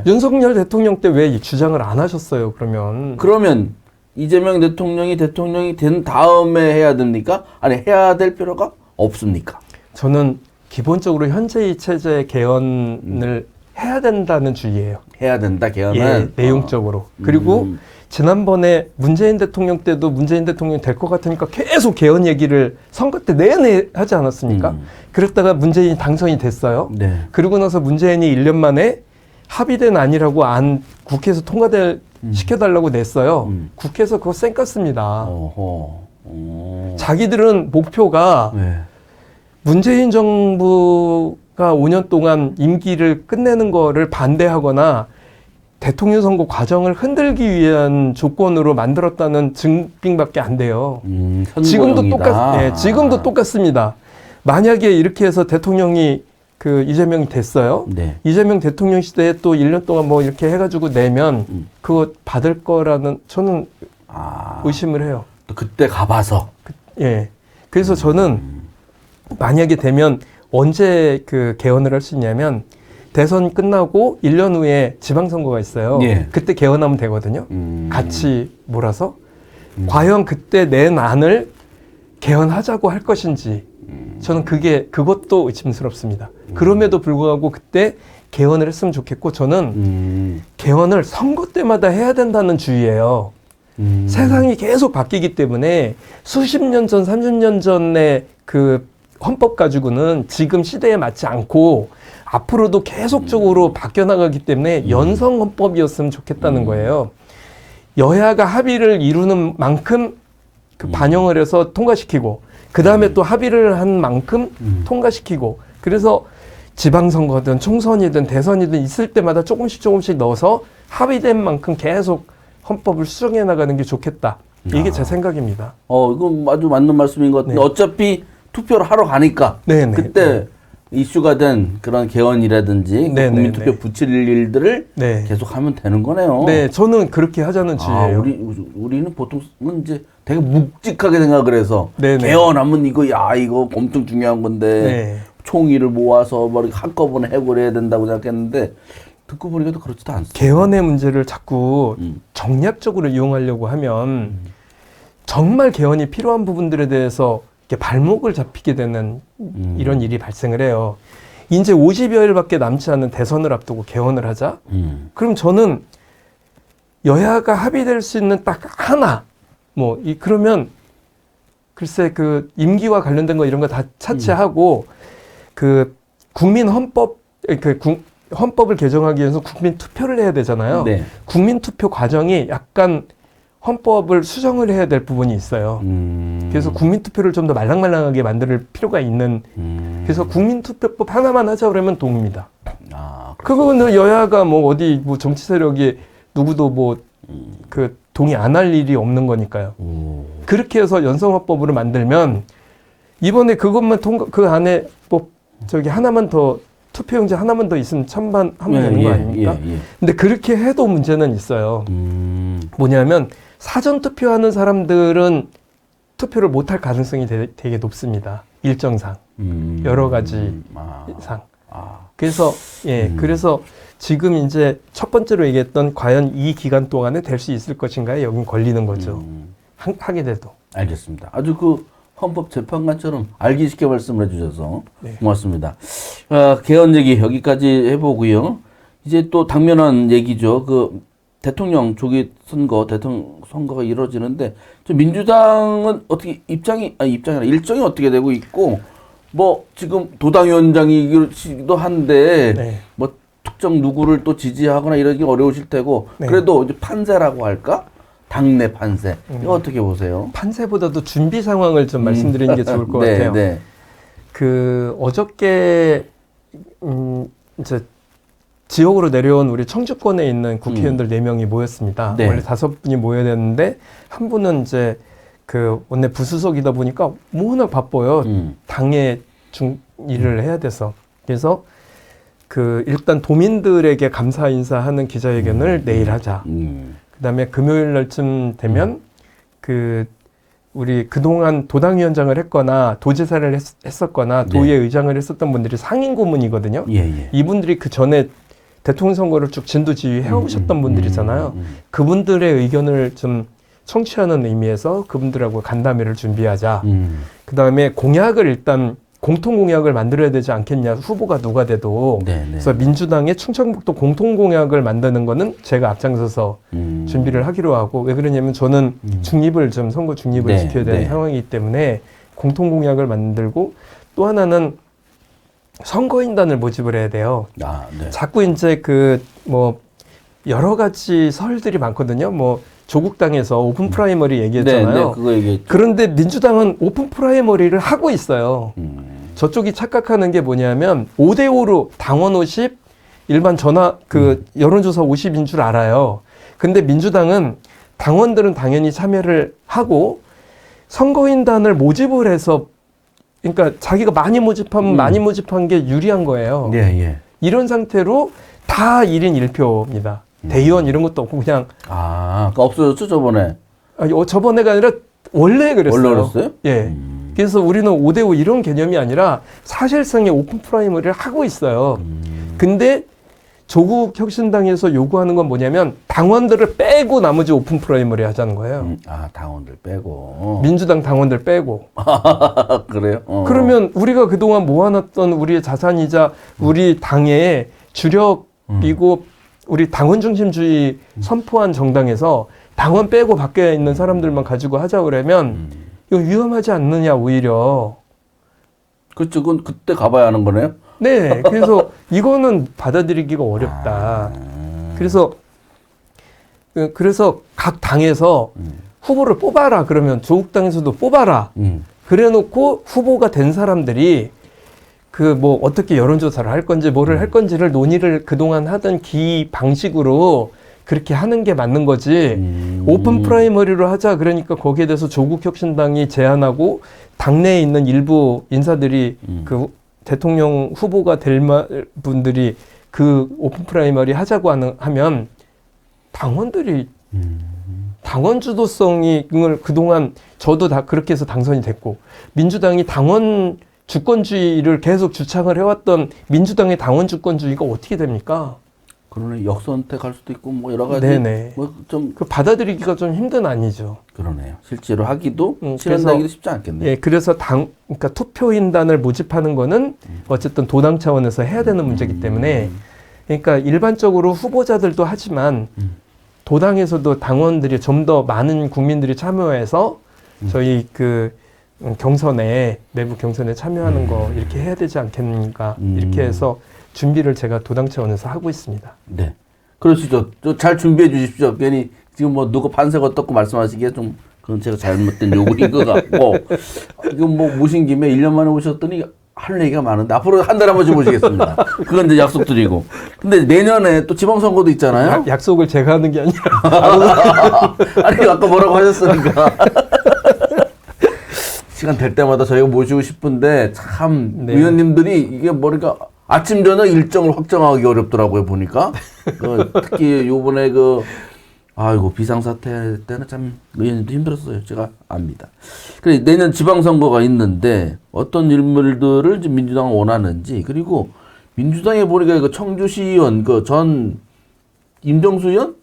윤석열 대통령 때 왜 이 주장을 안 하셨어요? 그러면 이재명 대통령이 된 다음에 해야 됩니까? 아니 해야 될 필요가 없습니까? 저는 기본적으로 현재의 체제 개헌을 해야 된다는 주의예요. 해야 된다 개헌은? 예, 내용적으로. 그리고 지난번에 문재인 대통령 때도 문재인 대통령이 될 것 같으니까 계속 개헌 얘기를 선거 때 내내 하지 않았습니까? 그랬다가 문재인이 당선이 됐어요. 네. 그러고 나서 문재인이 1년 만에 합의된 안이라고 국회에서 시켜달라고 냈어요. 국회에서 그거 쌩깠습니다. 자기들은 목표가 문재인 정부가 5년 동안 임기를 끝내는 거를 반대하거나 대통령 선거 과정을 흔들기 위한 조건으로 만들었다는 증빙밖에 안 돼요. 지금도 똑같습니다. 만약에 이렇게 해서 대통령이 이재명이 됐어요. 네. 이재명 대통령 시대에 또 1년 동안 뭐 이렇게 해가지고 내면 그거 받을 거라는 저는 의심을 해요. 또 그때 가봐서. 예. 그래서 저는 만약에 되면 언제 개헌을 할 수 있냐면 대선 끝나고 1년 후에 지방선거가 있어요. 예. 그때 개헌하면 되거든요. 같이 몰아서. 과연 그때 낸 안을 개헌하자고 할 것인지 저는 그것도 의심스럽습니다. 그럼에도 불구하고 그때 개헌을 했으면 좋겠고 저는 개헌을 선거 때마다 해야 된다는 주의예요. 세상이 계속 바뀌기 때문에 수십 년 전, 30년 전의 그 헌법 가지고는 지금 시대에 맞지 않고 앞으로도 계속적으로 바뀌어나가기 때문에 연성 헌법이었으면 좋겠다는 거예요. 여야가 합의를 이루는 만큼 반영을 해서 통과시키고 그 다음에 또 합의를 한 만큼 통과시키고 그래서 지방선거든 총선이든 대선이든 있을 때마다 조금씩 넣어서 합의된 만큼 계속 헌법을 수정해 나가는 게 좋겠다. 이게 제 생각입니다. 이건 아주 맞는 말씀인 것 같은데, 네. 어차피 투표를 하러 가니까 네네. 그때 이슈가 된 그런 개헌이라든지 국민투표 붙일 일들을 계속 하면 되는 거네요. 네, 저는 그렇게 하자는 주의예요. 우리는 보통은 이제 되게 묵직하게 생각을 해서 개헌하면 이거 엄청 중요한 건데 총의를 모아서 뭐 한꺼번에 해결해야 된다고 생각했는데 듣고 보니까 또 그렇지도 않습니다. 개헌의 문제를 자꾸 정략적으로 이용하려고 하면 정말 개헌이 필요한 부분들에 대해서 이렇게 발목을 잡히게 되는 이런 일이 발생을 해요. 이제 50여일밖에 남지 않은 대선을 앞두고 개헌을 하자? 그럼 저는 여야가 합의될 수 있는 딱 하나, 그러면 글쎄 그 임기와 관련된 거 이런 거 다 차치하고 그 국민 헌법, 헌법을 개정하기 위해서 국민 투표를 해야 되잖아요. 네. 국민 투표 과정이 약간 헌법을 수정을 해야 될 부분이 있어요. 그래서 국민투표를 좀 더 말랑말랑하게 만들 필요가 있는, 그래서 국민투표법 하나만 하자 그러면 동의입니다. 그거는 여야가 정치 세력이 누구도 동의 안 할 일이 없는 거니까요. 그렇게 해서 연성헌법으로 만들면 이번에 그것만 그 안에 하나만 더 투표용지 하나만 더 있으면 찬반하면 되는 거 아닙니까? 근데 그렇게 해도 문제는 있어요. 뭐냐면 사전 투표하는 사람들은 투표를 못할 가능성이 되게 높습니다. 일정상. 여러 가지 상. 그래서 그래서 지금 이제 첫 번째로 얘기했던 과연 이 기간 동안에 될 수 있을 것인가에 여긴 걸리는 거죠. 하게 돼도. 알겠습니다. 아주 헌법재판관처럼 알기 쉽게 말씀을 해주셔서 고맙습니다. 개헌 얘기 여기까지 해보고요. 이제 또 당면한 얘기죠. 대통령 조기 선거, 대통령 선거가 이루어지는데 민주당은 어떻게 일정이 어떻게 되고 있고 지금 도당위원장이기도 한데 특정 누구를 또 지지하거나 이러기 어려우실 테고 그래도 이제 판세라고 할까? 당내 판세. 이거 어떻게 보세요? 판세보다도 준비 상황을 좀 말씀드리는 게 좋을 것 같아요. 어저께 이제 지역으로 내려온 우리 청주권에 있는 국회의원들 4명이 모였습니다. 원래 5분이 모여야 되는데 한 분은 이제 원내 부수석이다 보니까 워낙 바빠요. 당의 일을 해야 돼서. 그래서 일단 도민들에게 감사 인사하는 기자회견을 내일 하자. 그다음에 금요일 날쯤 되면 우리 그동안 도당위원장을 했거나 도지사를 했었거나 도의회 의장을 했었던 분들이 상임 고문이거든요. 이분들이 그 전에 대통령 선거를 쭉 진두지휘 해오셨던 분들이잖아요. 그분들의 의견을 좀 청취하는 의미에서 그분들하고 간담회를 준비하자. 그다음에 공약을 일단 공통공약을 만들어야 되지 않겠냐. 후보가 누가 돼도. 그래서 민주당의 충청북도 공통공약을 만드는 거는 제가 앞장서서 준비를 하기로 하고, 왜 그러냐면 저는 선거 중립을 지켜야 되는 상황이기 때문에 공통공약을 만들고, 또 하나는 선거인단을 모집을 해야 돼요. 자꾸 이제 여러 가지 설들이 많거든요. 조국당에서 오픈 프라이머리 얘기했잖아요. 그거 얘기했죠. 그런데 민주당은 오픈 프라이머리를 하고 있어요. 저쪽이 착각하는 게 뭐냐면 5대5로 당원 50, 일반 여론조사 50인 줄 알아요. 근데 민주당은 당원들은 당연히 참여를 하고 선거인단을 모집을 해서, 그러니까 자기가 많이 모집하면 많이 모집한 게 유리한 거예요. 이런 상태로 다 1인 1표입니다. 대의원 이런 것도 없고 그냥. 그러니까 없어졌죠, 저번에? 저번에가 아니라 원래 그랬어요. 원래 그랬어요? 그래서 우리는 5대5 이런 개념이 아니라 사실상의 오픈 프라이머리를 하고 있어요. 근데 조국 혁신당에서 요구하는 건 뭐냐면 당원들을 빼고 나머지 오픈 프라이머리 하자는 거예요. 당원들 빼고. 민주당 당원들 빼고. 그래요? 그러면 우리가 그동안 모아놨던 우리의 자산이자 우리 당의 주력이고 우리 당원 중심주의 선포한 정당에서 당원 빼고 밖에 있는 사람들만 가지고 하자 그러면 이거 위험하지 않느냐, 오히려. 그렇죠. 그건 그때 가봐야 하는 거네요? 네. 그래서 이거는 받아들이기가 어렵다. 그래서 각 당에서 후보를 뽑아라. 그러면 조국당에서도 뽑아라. 그래 놓고 후보가 된 사람들이 그 뭐 어떻게 여론조사를 할 건지 뭐를 할 건지를 논의를 그동안 하던 방식으로 그렇게 하는 게 맞는 거지. 오픈 프라이머리로 하자 그러니까 거기에 대해서 조국 혁신당이 제안하고 당내에 있는 일부 인사들이 그 대통령 후보가 될 분들이 그 오픈 프라이머리 하자고 하면 당원들이 당원 주도성이 그동안 저도 다 그렇게 해서 당선이 됐고 민주당이 당원 주권주의를 계속 주창을 해왔던 민주당의 당원 주권주의가 어떻게 됩니까? 그러네. 역선택할 수도 있고 뭐 여러 가지 네네. 뭐 좀 그 받아들이기가 좀 힘든 아니죠. 그러네요. 실제로 하기도 실현하기도 쉽지 않겠네요. 예, 그래서 그러니까 투표인단을 모집하는 거는 어쨌든 도당 차원에서 해야 되는 문제이기 때문에 그러니까 일반적으로 후보자들도 하지만 도당에서도 당원들이 좀 더 많은 국민들이 참여해서 저희 그 경선에 내부 경선에 참여하는 거 이렇게 해야 되지 않겠는가 이렇게 해서 준비를 제가 도당 차원에서 하고 있습니다. 네, 그러시죠. 잘 준비해 주십시오. 괜히 지금 뭐 누구 판세가 어떻고 말씀하시기에 좀 그건 제가 잘못된 요구인 것 같고 지금 뭐 모신 김에 1년 만에 오셨더니 할 얘기가 많은데 앞으로 한 달에 한 번씩 모시겠습니다. 그건 이제 약속드리고. 근데 내년에 또 지방선거도 있잖아요. 약속을 제가 하는 게 아니라 아니 아까 뭐라고 하셨으니까. 시간 될 때마다 저희가 모시고 싶은데 참 네. 의원님들이 이게 뭐랄까 아침 저녁 일정을 확정하기 어렵더라고요 보니까. 특히 요번에 아이고 비상사태 때는 참 의원님도 힘들었어요. 제가 압니다. 그래 내년 지방선거가 있는데 어떤 인물들을 민주당은 원하는지 그리고 민주당에 보니까 청주시의원 전 임정수 의원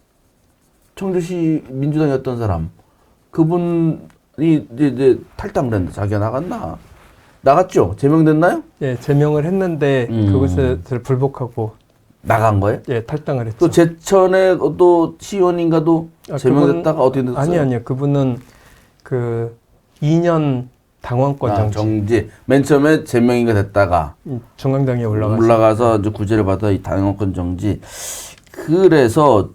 청주시 민주당이었던 사람 그분이 이제 탈당을 했는데 자기가 나갔나? 나갔죠? 제명됐나요? 예, 제명을 했는데 그것을 불복하고 나간 거예요? 예, 탈당을 했죠. 또 제천에 또 시의원인가도 제명됐다가 어떻게 됐어요? 아니요. 그분은 그 2년 당원권 정지. 맨 처음에 제명인가 됐다가 중앙당에 올라가서 이제 구제를 받아 이 당원권 정지. 그래서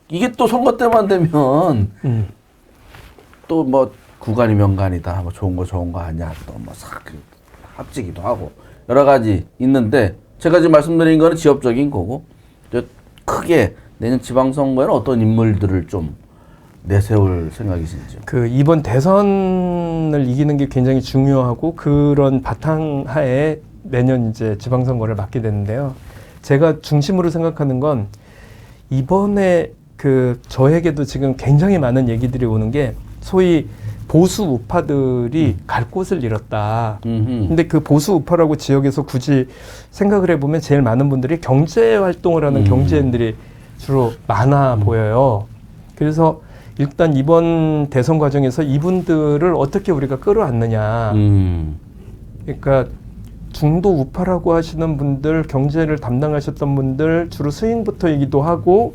이게 또 선거 때만 되면 또 뭐 구간이 명간이다. 뭐 좋은 거 아니야. 또 뭐 합치기도 하고 여러 가지 있는데 제가 지금 말씀드린 거는 지역적인 거고 크게 내년 지방선거에는 어떤 인물들을 좀 내세울 생각이신지요? 이번 대선을 이기는 게 굉장히 중요하고 그런 바탕하에 내년 이제 지방선거를 맡게 되는데요. 제가 중심으로 생각하는 건 이번에 저에게도 지금 굉장히 많은 얘기들이 오는 게 소위 보수 우파들이 갈 곳을 잃었다. 근데 그 보수 우파라고 지역에서 굳이 생각을 해보면 제일 많은 분들이 경제 활동을 하는 경제인들이 주로 많아 보여요. 그래서 일단 이번 대선 과정에서 이분들을 어떻게 우리가 끌어안느냐. 그러니까 중도 우파라고 하시는 분들, 경제를 담당하셨던 분들, 주로 스윙부터이기도 하고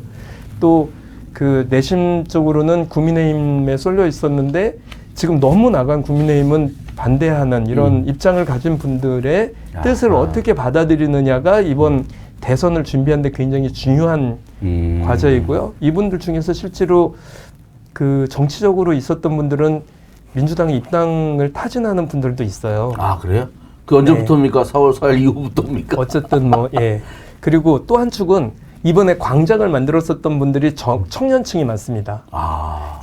또 내심적으로는 국민의힘에 쏠려 있었는데 지금 너무 나간 국민의힘은 반대하는 이런 입장을 가진 분들의 뜻을 어떻게 받아들이느냐가 이번 대선을 준비하는 데 굉장히 중요한 과제이고요. 이분들 중에서 실제로 정치적으로 있었던 분들은 민주당에 입당을 타진하는 분들도 있어요. 아, 그래요? 언제부터입니까? 4월 4일 이후부터입니까? 어쨌든 예. 그리고 또 한 축은 이번에 광장을 만들었었던 분들이 청년층이 많습니다.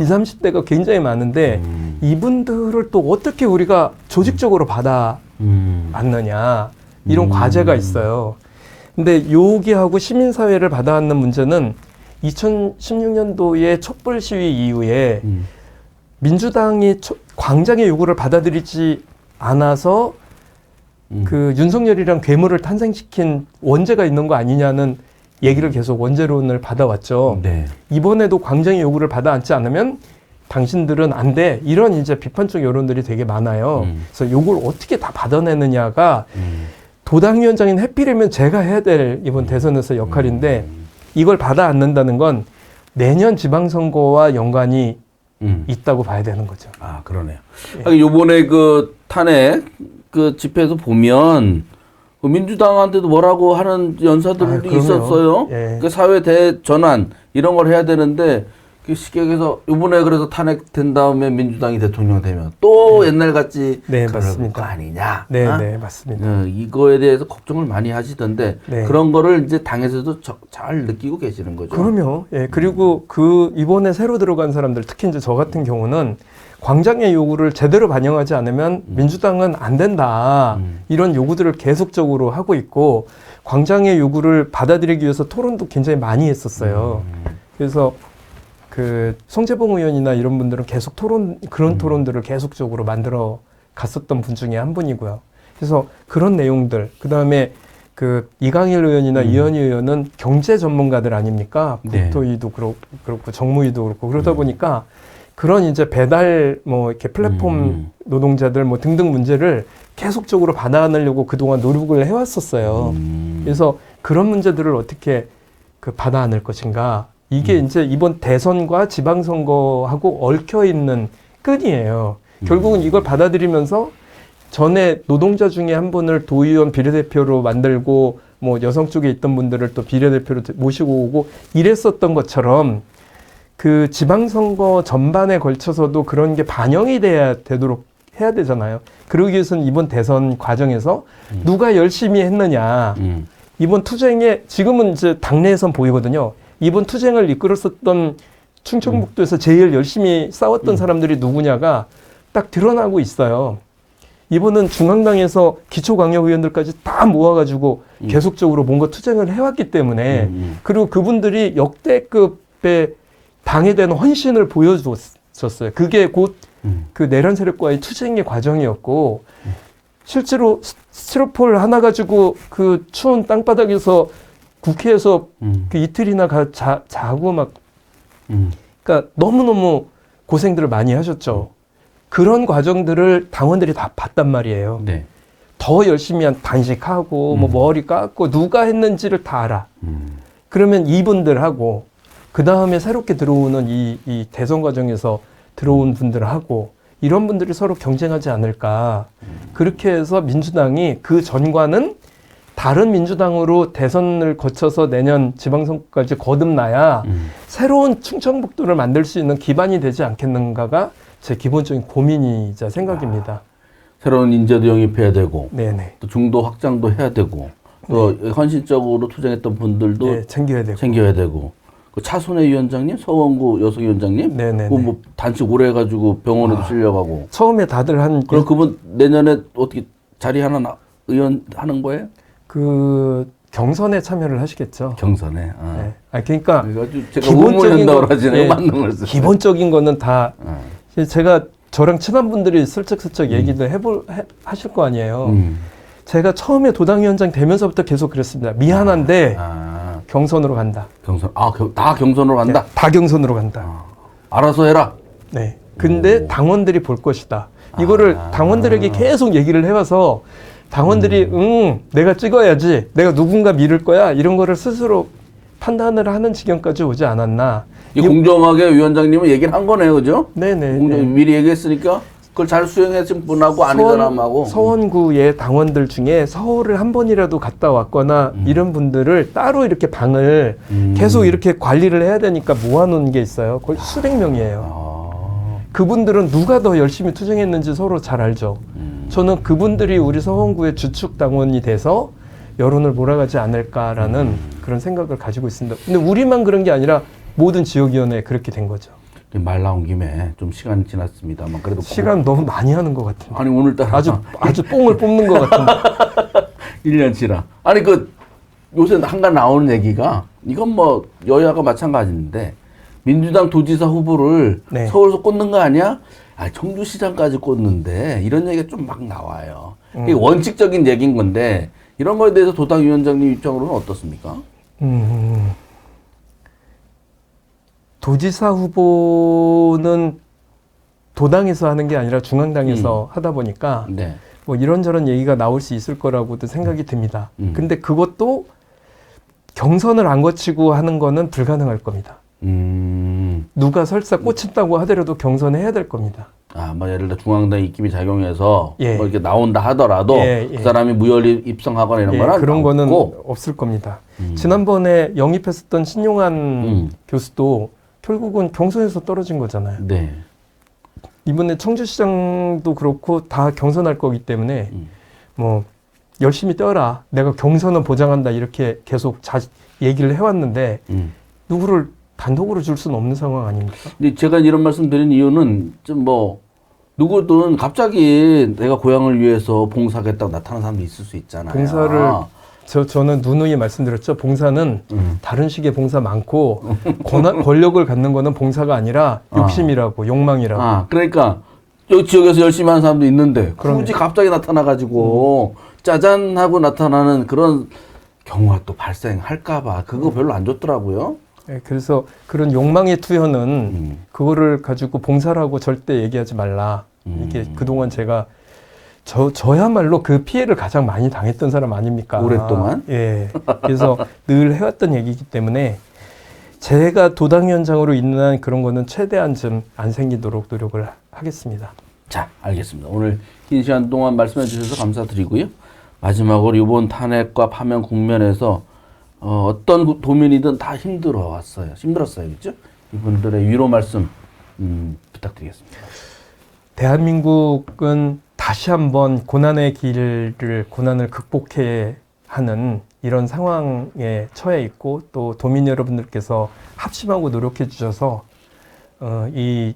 20, 30대가 굉장히 많은데 이분들을 또 어떻게 우리가 조직적으로 받아안느냐 이런 과제가 있어요. 근데 여기하고 시민사회를 받아안는 문제는 2016년도에 촛불 시위 이후에 민주당이 광장의 요구를 받아들이지 않아서 윤석열이랑 괴물을 탄생시킨 원죄가 있는 거 아니냐는 얘기를 계속 원죄론을 받아왔죠. 네. 이번에도 광장의 요구를 받아안지 않으면 당신들은 안 돼. 이런 이제 비판적 여론들이 되게 많아요. 그래서 요걸 어떻게 다 받아내느냐가 도당위원장인 해필이면 제가 해야 될 이번 대선에서 역할인데 이걸 받아안는다는 건 내년 지방선거와 연관이 있다고 봐야 되는 거죠. 아, 그러네요. 예. 요번에 탄핵 집회에서 보면 민주당한테도 뭐라고 하는 연사들이 있었어요. 예. 사회 대전환 이런 걸 해야 되는데 그 시격에서 이번에 그래서 탄핵된 다음에 민주당이 대통령 되면 또 옛날 같이 네, 그럴 맞습니다. 거 아니냐? 네, 어? 네, 맞습니다. 이거에 대해서 걱정을 많이 하시던데 네. 그런 거를 이제 당에서도 잘 느끼고 계시는 거죠. 그럼요. 예, 그리고 그 이번에 새로 들어간 사람들, 특히 이제 저 같은 경우는 광장의 요구를 제대로 반영하지 않으면 민주당은 안 된다. 이런 요구들을 계속적으로 하고 있고 광장의 요구를 받아들이기 위해서 토론도 굉장히 많이 했었어요. 그래서 그 송재봉 의원이나 이런 분들은 계속 그런 토론들을 계속적으로 만들어 갔었던 분 중에 한 분이고요. 그래서 그런 내용들, 그 다음에 그 이강일 의원이나 이현희 의원은 경제 전문가들 아닙니까? 네. 국토위도 그렇고 정무위도 그렇고 그러다 보니까 그런 이제 배달 뭐 이렇게 플랫폼 노동자들 뭐 등등 문제를 계속적으로 받아내려고 그동안 노력을 해왔었어요. 그래서 그런 문제들을 어떻게 그 받아낼 것인가. 이게 이제 이번 대선과 지방선거하고 얽혀 있는 끈이에요. 결국은 이걸 받아들이면서 전에 노동자 중에 한 분을 도의원 비례대표로 만들고 뭐 여성 쪽에 있던 분들을 또 비례대표로 모시고 오고 이랬었던 것처럼 그 지방선거 전반에 걸쳐서도 그런 게 반영이 되도록 해야 되잖아요. 그러기 위해서는 이번 대선 과정에서 누가 열심히 했느냐. 이번 투쟁에 지금은 이제 당내에선 보이거든요. 이번 투쟁을 이끌었었던 충청북도에서 제일 열심히 싸웠던 사람들이 누구냐가 딱 드러나고 있어요. 이번은 중앙당에서 기초광역의원들까지 다 모아가지고 계속적으로 뭔가 투쟁을 해왔기 때문에 그리고 그분들이 역대급의 당에 대한 헌신을 보여줬었어요. 그게 곧 그 내란 세력과의 투쟁의 과정이었고 실제로 스티로폴 하나 가지고 그 추운 땅바닥에서 국회에서 그 이틀이나 자고 막 그러니까 너무너무 고생들을 많이 하셨죠. 그런 과정들을 당원들이 다 봤단 말이에요. 네. 더 열심히 한 단식하고 뭐 머리 깎고 누가 했는지를 다 알아. 그러면 이분들하고 그 다음에 새롭게 들어오는 이 대선 과정에서 들어온 분들하고 이런 분들이 서로 경쟁하지 않을까. 그렇게 해서 민주당이 그 전과는 다른 민주당으로 대선을 거쳐서 내년 지방선거까지 거듭나야 새로운 충청북도를 만들 수 있는 기반이 되지 않겠는가가 제 기본적인 고민이자 생각입니다. 새로운 인재도 영입해야 되고 네네. 또 중도 확장도 해야 되고 또 헌신적으로 투쟁했던 분들도 네, 챙겨야 되고 그 차순회 위원장님, 서원구 여성위원장님 네네네. 뭐 단식 오래 해가지고 병원에도 실려가고 처음에 다들 한 그럼 그분 내년에 어떻게 자리 하나 의원 하는 거예요? 그 경선에 참여를 하시겠죠. 경선에. 네. 그러니까 그래가지고 제가 의문한다고 하지는 맞는 말씀. 기본적인 거는 다 제가 저랑 친한 분들이 슬쩍슬쩍 얘기도 하실 거 아니에요. 제가 처음에 도당위원장 되면서부터 계속 그랬습니다. 미안한데 경선으로 간다. 경선. 다 경선으로 간다? 네, 다 경선으로 간다. 알아서 해라. 네. 근데 당원들이 볼 것이다. 이거를 당원들에게 계속 얘기를 해와서 당원들이 내가 찍어야지. 내가 누군가 밀을 거야. 이런 거를 스스로 판단을 하는 지경까지 오지 않았나. 공정하게 위원장님은 얘기를 한 거네요. 그죠? 네네. 미리 얘기했으니까 그걸 잘 수행했을 분하고 아닌 사람하고. 서원구의 당원들 중에 서울을 한 번이라도 갔다 왔거나 이런 분들을 따로 이렇게 방을 계속 이렇게 관리를 해야 되니까 모아놓은 게 있어요. 거의 수백 명이에요. 그분들은 누가 더 열심히 투쟁했는지 서로 잘 알죠. 저는 그분들이 우리 서원구의 주축 당원이 돼서 여론을 몰아가지 않을까라는 그런 생각을 가지고 있습니다. 근데 우리만 그런 게 아니라 모든 지역위원회에 그렇게 된 거죠. 말 나온 김에 좀 시간 지났습니다만 그래도 시간 너무 많이 하는 것 같은데. 아니 오늘따라 아주 뽕을 뽑는 것 같은데. 1년치라. 아니 요새 한간 나오는 얘기가 이건 뭐 여야가 마찬가지인데 민주당 도지사 후보를 네. 서울에서 꽂는 거 아니야? 청주시장까지 꽂는데 이런 얘기가 좀 막 나와요. 이게 원칙적인 얘기인 건데 이런 거에 대해서 도당 위원장님 입장으로는 어떻습니까? 도지사 후보는 도당에서 하는 게 아니라 중앙당에서 하다 보니까 네. 뭐 이런저런 얘기가 나올 수 있을 거라고도 생각이 듭니다. 근데 그것도 경선을 안 거치고 하는 거는 불가능할 겁니다. 누가 설사 꽂힌다고 하더라도 경선해야 될 겁니다. 뭐 예를 들어 중앙당 입김이 작용해서 예. 뭐 이렇게 나온다 하더라도 그 사람이 무혈 입성하거나 이런 거는 그런 거는 없고. 없을 겁니다. 지난번에 영입했었던 신용한 교수도 결국은 경선에서 떨어진 거잖아요. 네. 이번에 청주시장도 그렇고 다 경선할 거기 때문에 뭐 열심히 뛰어라. 내가 경선은 보장한다. 이렇게 계속 얘기를 해왔는데 누구를 단독으로 줄 수는 없는 상황 아닙니까? 근데 제가 이런 말씀 드린 이유는 좀 뭐 누구든 갑자기 내가 고향을 위해서 봉사하겠다고 나타나는 사람도 있을 수 있잖아요. 봉사를 저는 누누이 말씀드렸죠. 봉사는 다른 식의 봉사 많고 권력을 갖는 거는 봉사가 아니라 욕심이라고 욕망이라고. 그러니까 여기 지역에서 열심히 하는 사람도 있는데 굳이 갑자기 나타나가지고 짜잔 하고 나타나는 그런 경우가 또 발생할까봐 그거 별로 안 좋더라고요. 네, 그래서 그런 욕망의 투여는 그거를 가지고 봉사라고 절대 얘기하지 말라. 이게 그동안 제가 저야말로 그 피해를 가장 많이 당했던 사람 아닙니까? 오랫동안? 예. 그래서 늘 해왔던 얘기이기 때문에 제가 도당위원장으로 있는 그런 거는 최대한 좀 안 생기도록 노력을 하겠습니다. 자, 알겠습니다. 오늘 긴 시간 동안 말씀해 주셔서 감사드리고요. 마지막으로 이번 탄핵과 파면 국면에서 어떤 도민이든 다 힘들었어요. 그렇죠? 이분들의 위로 말씀 부탁드리겠습니다. 대한민국은 다시 한번 고난을 극복해야 하는 이런 상황에 처해 있고 또 도민 여러분들께서 합심하고 노력해 주셔서 이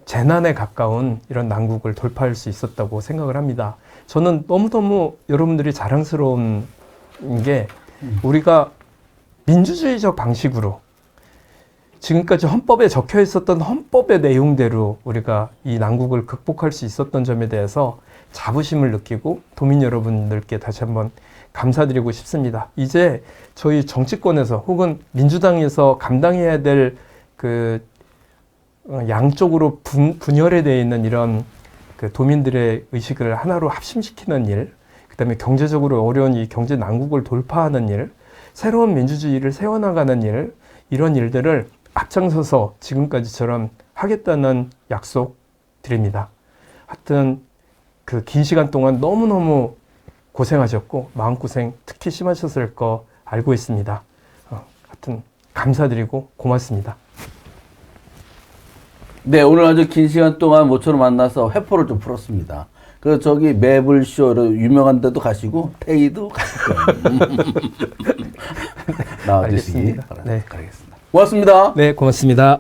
재난에 가까운 이런 난국을 돌파할 수 있었다고 생각을 합니다. 저는 너무너무 여러분들이 자랑스러운 게 우리가 민주주의적 방식으로 지금까지 헌법에 적혀 있었던 헌법의 내용대로 우리가 이 난국을 극복할 수 있었던 점에 대해서 자부심을 느끼고 도민 여러분들께 다시 한번 감사드리고 싶습니다. 이제 저희 정치권에서 혹은 민주당에서 감당해야 될 그 양쪽으로 분열되어 있는 이런 그 도민들의 의식을 하나로 합심시키는 일, 그다음에 경제적으로 어려운 이 경제 난국을 돌파하는 일, 새로운 민주주의를 세워나가는 일, 이런 일들을 앞장서서 지금까지처럼 하겠다는 약속 드립니다. 하여튼 그 긴 시간 동안 너무너무 고생하셨고 마음고생 특히 심하셨을 거 알고 있습니다. 하여튼 감사드리고 고맙습니다. 네, 오늘 아주 긴 시간 동안 모처럼 만나서 회포를 좀 풀었습니다. 그 저기 매블쇼 유명한 데도 가시고 테이도 가실 거예요. 나와주시기 바랍니다. 네. 가겠습니다. 고맙습니다. 네, 고맙습니다.